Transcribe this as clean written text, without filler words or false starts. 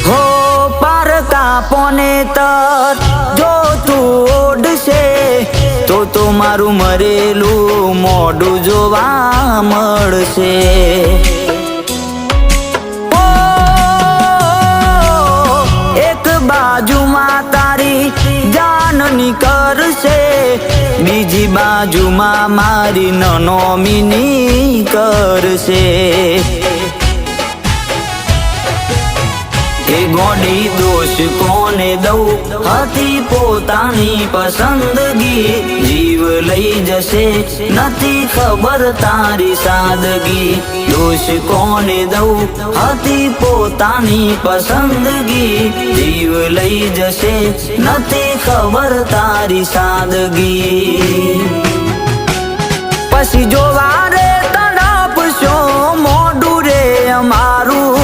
હો પારકા પોને તર જો તું ઓડશે તો મારું મરેલું મોઢું જોવા મળશે। એક બાજુમાં તારી જાન નીકળશે, બીજી બાજુમાં મારી નોમિની કરશે। એ ગોડી દોષ કોને દઉં, હતી પોતાની પસંદગી, જીવ લઈ જશે નથી ખબર તારી સાદગી। દોષ કોને દઉં, હતી પોતાની પસંદગી, જીવ લઈ જશે નથી ખબર તારી સાદગી। પછી જોવા રે તડપશો મોઢું રે અમારું